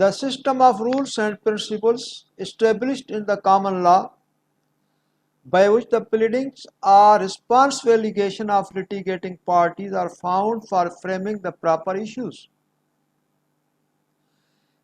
The system of rules and principles established in the common law by which the pleadings or responsive allegation of litigating parties are found for framing the proper issues.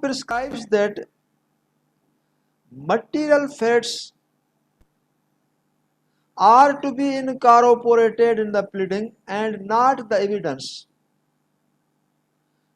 prescribes that material facts are to be incorporated in the pleading and not the evidence।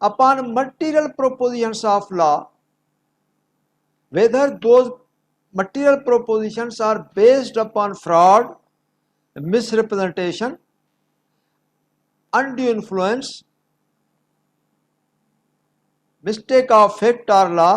upon material propositions of law whether those material propositions are based upon fraud, misrepresentation, undue influence, mistake of fact or law।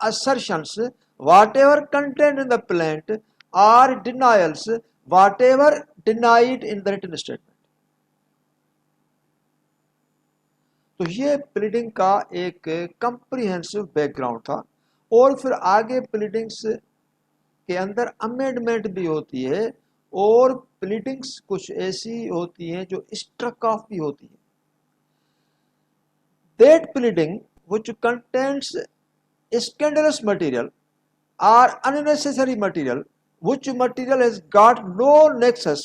assertions whatever contained in the plaint or denials whatever denied in the written statement। تو یہ pleading کا ایک comprehensive back ground تھا. اور پھر آگے پلیڈنگس کے اندر amendment بھی ہوتی ہے اور پلیڈنگس کچھ ایسی ہوتی ہیں جو اسٹرک آف بھی ہوتی ہیں. That pleading which contains scandalous material or unnecessary material, which material has got no nexus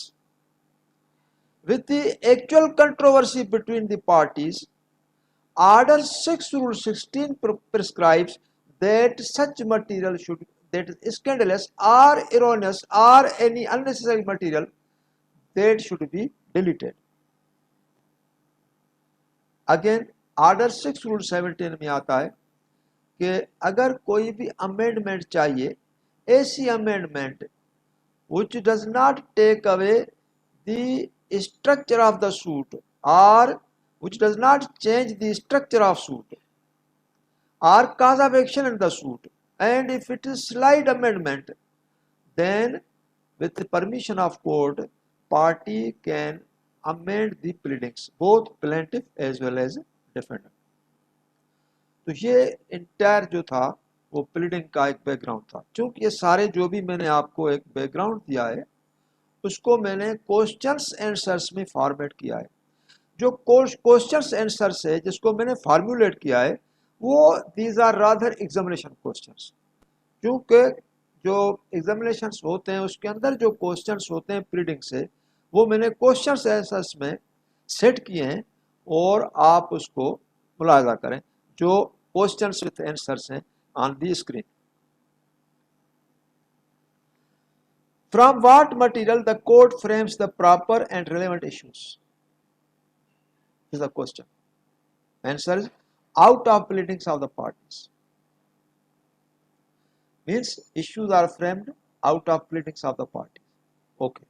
with the actual controversy between the parties. Order 6 Rule 16 prescribes that such material should, that is scandalous or erroneous or any unnecessary material, that should be deleted. Again, order 6 rule 17 میں آتا ہے کہ اگر کوئی بھی amendment چاہیے، ایسی amendment which does not take away the structure of the suit or which does not change the structure of suit or cause of action in the suit, and if it is slight amendment, then with the permission of court, party can amend the pleadings, both plaintiff as well as defendant. تو یہ entire جو تھا وہ pleading کا ایک back ground تھا. چونکہ یہ سارے جو بھی میں نے آپ کو ایک بیک گراؤنڈ دیا ہے اس کو میں نے کوسچنس اینسرس میں فارمیٹ کیا ہے. جو کوسچنس اینسرس ہے جس کو میں نے فارمولیٹ کیا ہے وہ these are rather examination questions. کیونکہ جو ایگزامینیشنس ہوتے ہیں اس کے اندر جو کوسچنس ہوتے ہیں پلیڈنگ سے وہ میں نے کوسچنس اینسرس میں سیٹ کیے ہیں اور آپ اس کو ملاحظہ کریں جو questions with answers ہیں on the screen. From what material the court frames the proper and relevant issues? Is the question. Answer is out of pleadings of the parties. Means issues are framed out of pleadings of the parties. Okay.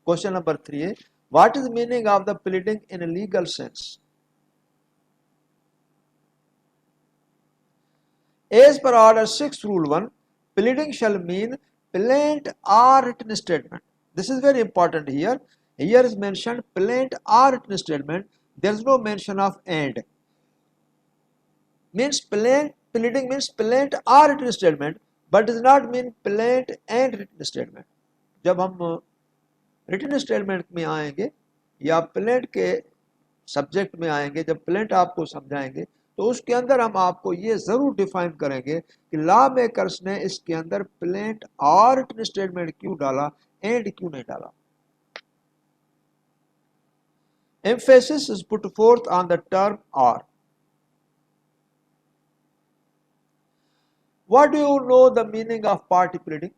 Question number 3 is what is the meaning of the pleading in a legal sense? As per order 6 rule 1, pleading shall mean plaint or written statement. This is very important here. Here is mentioned plaint or written statement. There is no mention of and. Means pleading means plaint or written statement, but does not mean plaint and written statement. جب ہم written statement میں آئیں گے یا plaint کے subject میں آئیں گے، جب plaint آپ کو سمجھائیں گے تو اس کے اندر ہم آپ کو یہ ضرور ڈیفائن کریں گے کہ لا میکرز نے اس کے اندر پلینٹ اور ریٹن اسٹیٹمنٹ کیوں ڈالا، اینڈ کیوں نہیں ڈالا. Emphasis is put forth on the term or. What do you know the meaning of party pleading?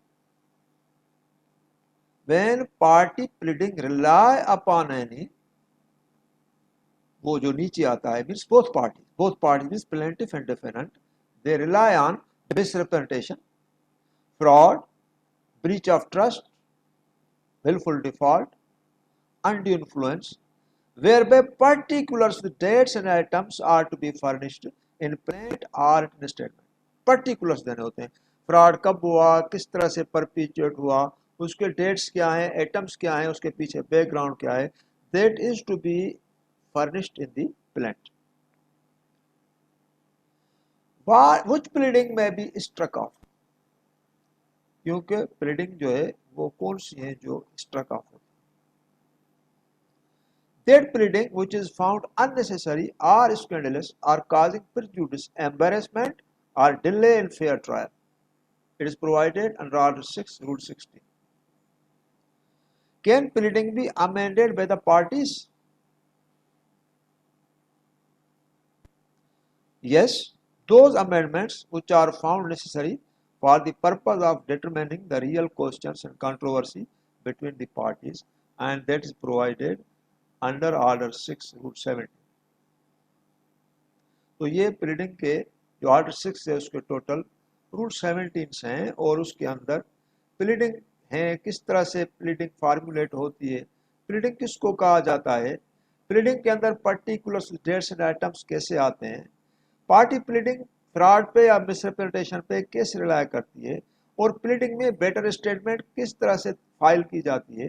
When party pleading rely upon any, وہ جو نیچے آتا ہے means both parties means plaintiff and defendant, they rely on misrepresentation, fraud, breach of trust, willful default, undue influence, whereby particulars with dates and items are to be furnished in plaint or written statement. Particulars دینے ہوتے ہیں، fraud کب ہوا، کس طرح سے perpetuate ہوا، اس کے ڈیٹس کیا ہیں، ایٹمس کیا ہیں، اس کے پیچھے بیک گراؤنڈ کیا ہے، that is to be furnished in the plaint. Which pleading may be struck off? کیونکہ pleading جو ہے وہ کون سی ہیں جو struck off ہوتی ہے. That pleading which is found unnecessary or scandalous or causing prejudice, embarrassment or delay in fair trial. It is provided under Order 6, Rule 16. Can pleading be amended by the parties? Yes, those amendments which are found necessary for the purpose of determining the real questions and controversy between the parties, and that is provided under Order 6, Rule 17. تو یہ pleading کے جو order 6 ہے اس کے total role 17 ہیں اور اس کے اندر pleading ہیں، کس طرح سے پلیڈنگ فارمولیٹ ہوتی ہے، پلیڈنگ کس کو کہا جاتا ہے، پلیڈنگ کے اندر پرٹیکولر ڈیٹس اینڈ آئٹمس کیسے آتے ہیں، پارٹی پلیڈنگ فراڈ پہ یا مس ریپرزنٹیشن پہ کیسے رلائی کرتی ہے، اور پلیڈنگ میں بیٹر اسٹیٹمنٹ کس طرح سے فائل کی جاتی ہے،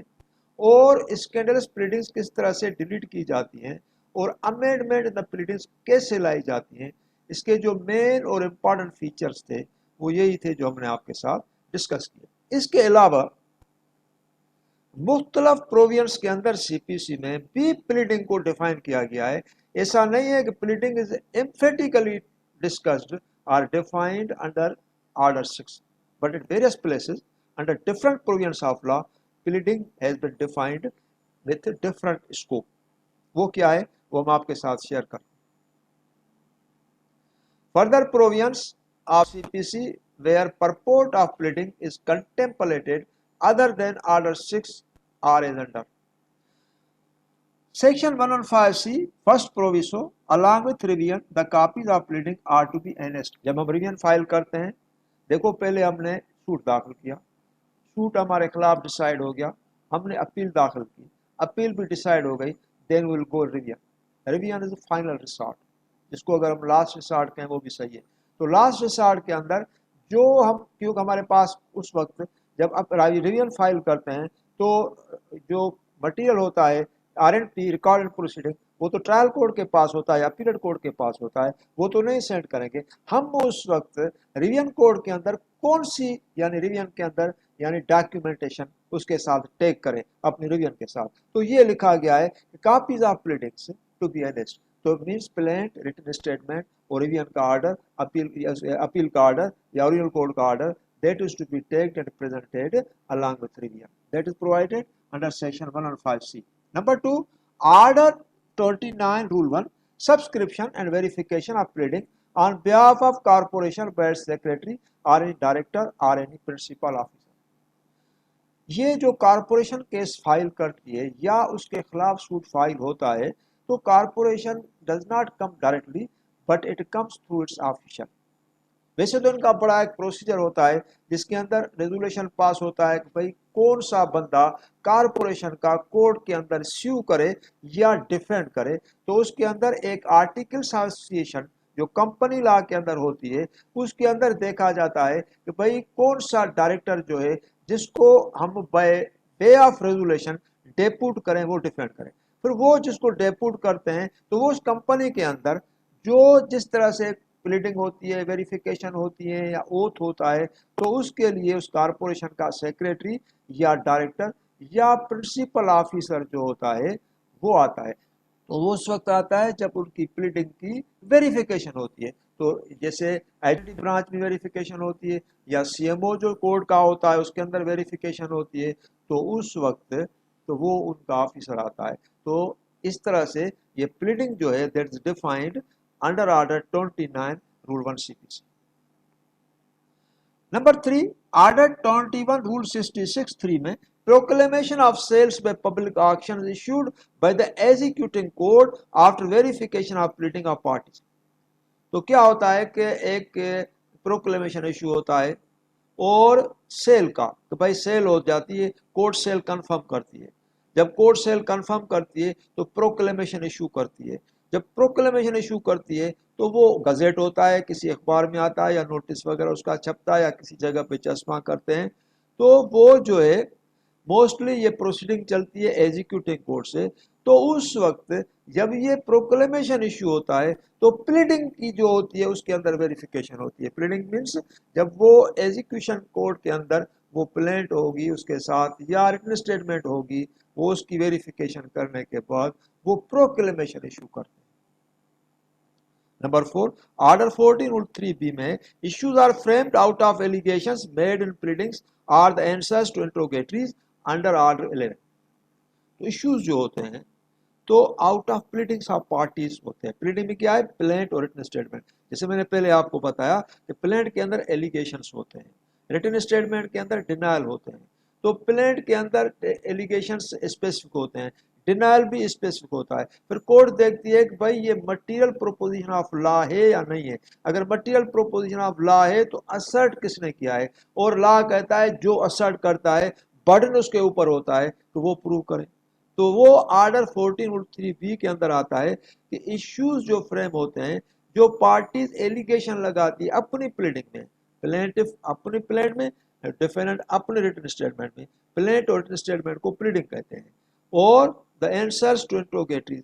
اور اسکینڈلس پلیڈنگز کس طرح سے ڈیلیٹ کی جاتی ہیں، اور امینڈمنٹ ان دا پلیڈنگس کیسے لائی جاتی ہیں، اس کے جو مین اور امپورٹنٹ فیچرز تھے وہ یہی تھے جو ہم نے آپ کے ساتھ ڈسکس کیا۔ اس کے علاوہ مختلف پرووینس کے اندر سی پی سی میں بھی پلیڈنگ کو ڈیفائن کیا گیا ہے۔ ایسا نہیں ہے کہ pleading is emphatically discussed or defined under Order 6, but at various places under different provisions of law, pleading has been defined with different scope. وہ کیا ہے وہ ہم آپ کے ساتھ شیئر کریں۔ Further provisions of CPC where purport of pleading is contemplated other than Order 6 are as under. Section 115C, first proviso, along with revision, the copies of pleading are to be annexed. جب ہم revision file کرتے ہیں، دیکھو پہلے ہم نے suit داخل کیا، سوٹ ہمارے خلاف ڈیسائیڈ ہو گیا، ہم نے اپیل داخل کی، اپیل بھی ڈیسائیڈ ہو گئی، then will go revision. Revision is final resort, جس کو اگر ہم لاسٹ ریسارٹ کہیں وہ بھی صحیح ہے۔ تو لاسٹ ریسارٹ کے اندر جو ہم، کیونکہ ہمارے پاس اس وقت جب آپ ریویژن فائل کرتے ہیں تو جو مٹیریل ہوتا ہے R N P record and proceeding, وہ تو ٹرائل کورٹ کے پاس ہوتا ہے یا پیریڈ کورٹ کے پاس ہوتا ہے، وہ تو نہیں سینڈ کریں گے ہم اس وقت۔ ریویژن کوڈ کے اندر کون سی یعنی ریویژن کے اندر یعنی ڈاکیومنٹیشن اس کے ساتھ ٹیک کریں اپنی ریویژن کے ساتھ، تو یہ لکھا گیا ہے کاپیز آف پلیڈنگس ٹو بی انیکسڈ، تو مینس پلینٹ ریٹن اسٹیٹمنٹ اور ریویژن کا آرڈر، اپیل کا آرڈر یا اوریجنل کوڈ کا order that is to be taken and presented along with revision, that is provided under section 115C. Number 2, order 29 rule 1, subscription and verification of pleading on behalf of corporation by its secretary or any director or any principal officer. یہ جو corporation case file کرتی ہے یا اس کے خلاف suit file ہوتا ہے تو corporation does not come directly but it comes through its official. ویسے تو ان کا بڑا ایک پروسیجر ہوتا ہے جس کے اندر ریزولوشن پاس ہوتا ہے کہ بھائی کون سا بندہ کارپوریشن کا کورٹ کے اندر سیو کرے یا ڈیفینڈ کرے، تو اس کے اندر ایک آرٹیکلس ایسوسیشن جو کمپنی لا کے اندر ہوتی ہے اس کے اندر دیکھا جاتا ہے کہ بھائی کون سا ڈائریکٹر جو ہے جس کو ہم وے آف ریزولوشن ڈیپوٹ کریں وہ ڈیفینڈ کریں۔ پھر وہ جس کو ڈیپوٹ کرتے ہیں تو وہ اس کمپنی کے اندر جو جس طرح سے پلیڈنگ ہوتی ہے، ویریفیکیشن ہوتی ہے یا اوتھ ہوتا ہے، تو اس کے لیے اس کارپوریشن کا سیکریٹری یا ڈائریکٹر یا پرنسپل آفیسر جو ہوتا ہے وہ آتا ہے، تو وہ اس وقت آتا ہے جب ان کی پلیڈنگ کی ویریفیکیشن ہوتی ہے۔ تو جیسے آئیڈینٹی برانچ میں ویریفیکیشن ہوتی ہے یا سی ایم او جو کورٹ کا ہوتا ہے اس کے اندر ویریفیکیشن ہوتی ہے، تو اس وقت تو وہ ان کا آفیسر آتا ہے۔ تو اس طرح سے یہ پلیڈنگ جو ہے that is defined under order 29 rule 1 C P C. Number 3، order 21 rule 66(3) میں proclamation of sales by public auction is issued by the executing court after verification of pleading of parties. تو کیا ہوتا ہے کہ ایک proclamation issue ہوتا ہے اور سیل کا، تو بھائی سیل ہو جاتی ہے، کورٹ سیل کنفرم کرتی ہے، جب کورٹ سیل کنفرم کرتی ہے تو پروکلیمیشن ایشو کرتی ہے، جب پروکلیمیشن ایشو کرتی ہے تو وہ گزٹ ہوتا ہے، کسی اخبار میں آتا ہے یا نوٹس وغیرہ اس کا چھپتا ہے یا کسی جگہ پہ چسپاں کرتے ہیں، تو وہ جو ہے موسٹلی یہ پروسیڈنگ چلتی ہے ایگزیکیوٹنگ کورٹ سے۔ تو اس وقت جب یہ پروکلیمیشن ایشو ہوتا ہے تو پلیڈنگ کی جو ہوتی ہے اس کے اندر ویریفیکیشن ہوتی ہے۔ پلیڈنگ مینس جب وہ ایگزیکیوشن کورٹ کے اندر وہ پلینٹ ہوگی اس کے ساتھ یا ریٹن اسٹیٹمنٹ ہوگی، وہ اس کی ویریفیکیشن کرنے کے بعد وہ پروکلیمیشن ایشو کرتے ہیں۔ نمبر 4، آرڈر 14 رول 3B میں issues are framed out of allegations made in pleadings or the answers to interrogatories under Order 11۔ تو ایشوز جو ہوتے ہیں تو آؤٹ آف پلیڈنگس آف پارٹیز ہوتے ہیں۔ پلیڈنگ میں کیا ہے؟ پلینٹ اور ریٹن اسٹیٹمنٹ۔ جیسے میں نے پہلے آپ کو بتایا کہ پلینٹ کے اندر ایلیگیشنز ہوتے ہیں، ریٹن اسٹیٹمنٹ کے اندر ڈینائل ہوتے ہیں۔ تو پلینٹ کے اندر ایلیگیشنز اسپیسیفک ہوتے ہیں، ڈینائل بھی اسپیسیفک ہوتا ہے۔ پھر کورٹ دیکھتی ہے کہ بھائی یہ مٹیریل پروپوزیشن آف لا ہے یا نہیں ہے۔ اگر مٹیریل پروپوزیشن آف لا ہے تو اسرٹ کس نے کیا ہے، اور لا کہتا ہے جو اسرٹ کرتا ہے برڈن اس کے اوپر ہوتا ہے تو وہ پروو کریں۔ تو وہ آرڈر 14 رول 3B کے اندر آتا ہے کہ ایشوز جو فریم ہوتے ہیں، جو پارٹیز ایلیگیشن لگاتی ہے اپنی پلیڈنگ میں، پلینٹف اپنی پلیڈ میں، ڈیفینڈنٹ اپنے ریٹن اسٹیٹمنٹ میں، پلینٹ اور ریٹن اسٹیٹمنٹ کو پلیڈنگ کہتے ہیں، اور the answers to interrogatories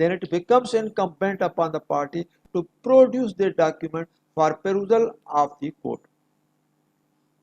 then it becomes incumbent upon the party to produce the document for perusal of the court।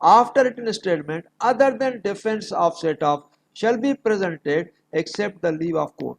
after written statement other than defense of set off shall be presented except the leave of court।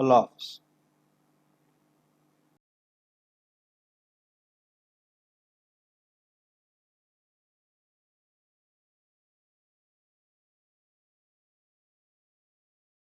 اللہ حافظ.